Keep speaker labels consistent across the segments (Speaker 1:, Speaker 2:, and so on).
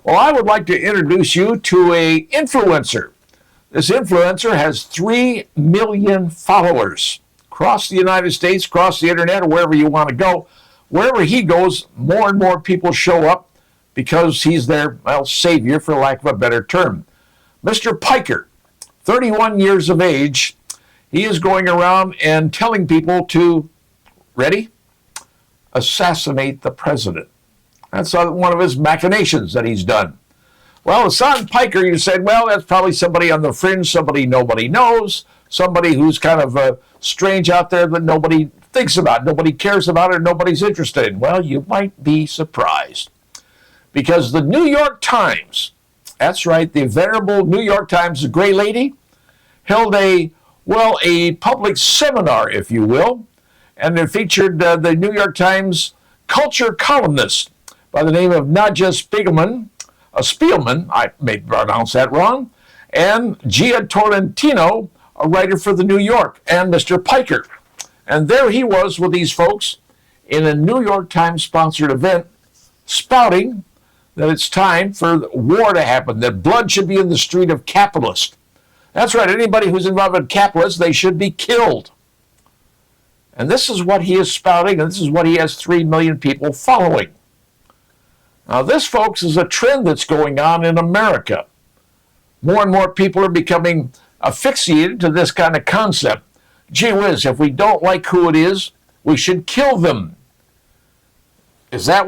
Speaker 1: Well, I would like to introduce you to a influencer. This influencer has 3 million followers across the United States, across the internet, or wherever you want to go. Wherever he goes, more and more people show up because he's their, well, savior, for lack of a better term. Mr. Piker, 31 years of age, he is going around and telling people to, ready? Assassinate the president. That's one of his machinations that he's done. Well, Hasan Piker, you said, well, that's probably somebody on the fringe, somebody nobody knows, somebody who's kind of strange out there that nobody thinks about, nobody cares about, or nobody's interested in. Well, you might be surprised. Because the New York Times, that's right, the venerable New York Times, the gray lady, held a public seminar, if you will, and it featured the New York Times culture columnist by the name of Nadja Spielman, I may pronounce that wrong, and Gia Tolentino, a writer for the New York, and Mr. Piker. And there he was with these folks in a New York Times sponsored event, spouting that it's time for war to happen, that blood should be in the street of capitalists. That's right, anybody who's involved in capitalists, they should be killed. And this is what he is spouting, and this is what he has 3 million people following. Now this, folks, is a trend that's going on in America. More and more people are becoming asphyxiated to this kind of concept. Gee whiz, if we don't like who it is, we should kill them. Is that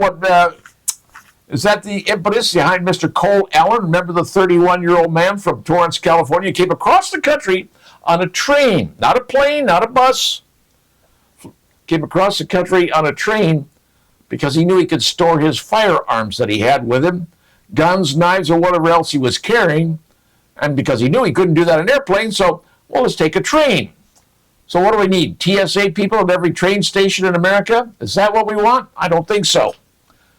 Speaker 1: the impetus behind Mr. Cole Allen? Remember the 31-year-old man from Torrance, California, came across the country on a train, not a plane, not a bus. Came across the country on a train because he knew he could store his firearms that he had with him, guns, knives, or whatever else he was carrying, and because he knew he couldn't do that on an airplane, so, well, let's take a train. So what do we need? TSA people at every train station in America? Is that what we want? I don't think so.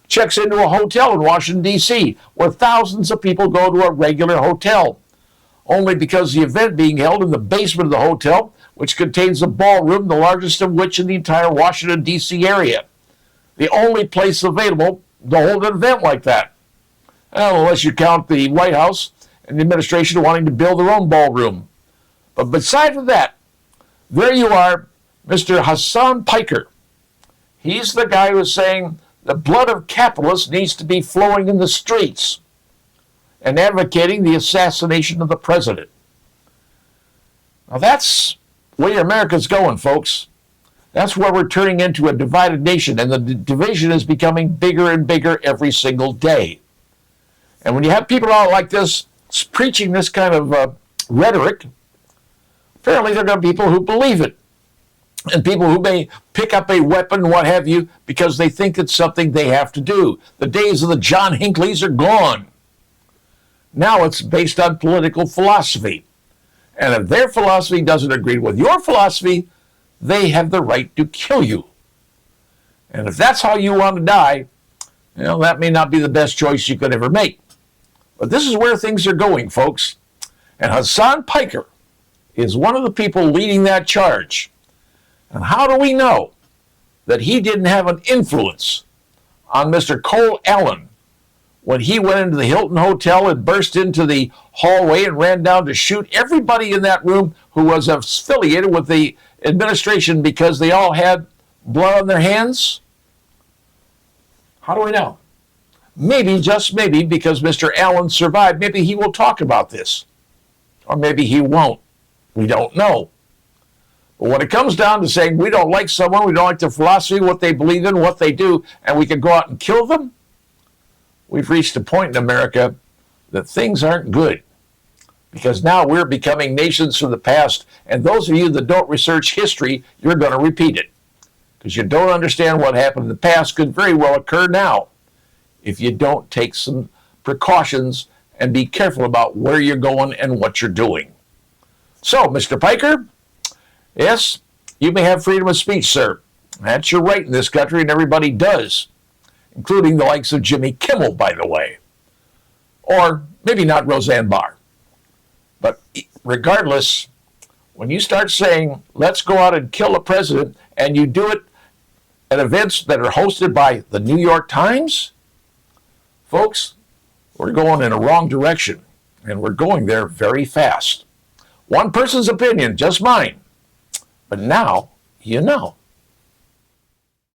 Speaker 1: Checks into a hotel in Washington, D.C., where thousands of people go to a regular hotel, only because the event being held in the basement of the hotel, which contains a ballroom, the largest of which in the entire Washington, D.C. area. The only place available to hold an event like that. Well, unless you count the White House and the administration wanting to build their own ballroom. But besides that, there you are, Mr. Hasan Piker. He's the guy who's saying the blood of capitalists needs to be flowing in the streets and advocating the assassination of the president. Now that's where America's going, folks. That's where we're turning into a divided nation, and the division is becoming bigger and bigger every single day. And when you have people out like this preaching this kind of rhetoric, apparently there are going to be people who believe it, and people who may pick up a weapon, what have you, because they think it's something they have to do. The days of the John Hinckleys are gone. Now it's based on political philosophy. And if their philosophy doesn't agree with your philosophy, they have the right to kill you. And if that's how you want to die, well, that may not be the best choice you could ever make. But this is where things are going, folks. And Hasan Piker is one of the people leading that charge. And how do we know that he didn't have an influence on Mr. Cole Allen when he went into the Hilton Hotel and burst into the hallway and ran down to shoot everybody in that room who was affiliated with the administration because they all had blood on their hands? How do we know? Maybe, just maybe, because Mr. Allen survived, maybe he will talk about this. Or maybe he won't. We don't know. But when it comes down to saying we don't like someone, we don't like their philosophy, what they believe in, what they do, and we can go out and kill them, we've reached a point in America that things aren't good. Because now we're becoming nations from the past, and those of you that don't research history, you're going to repeat it. Because you don't understand what happened in the past could very well occur now if you don't take some precautions and be careful about where you're going and what you're doing. So, Mr. Piker, yes, you may have freedom of speech, sir. That's your right in this country, and everybody does, including the likes of Jimmy Kimmel, by the way. Or maybe not Roseanne Barr. But regardless, when you start saying, let's go out and kill a president, and you do it at events that are hosted by the New York Times, folks, We're going in a wrong direction, and we're going there very fast. One person's opinion, just mine. But now you know.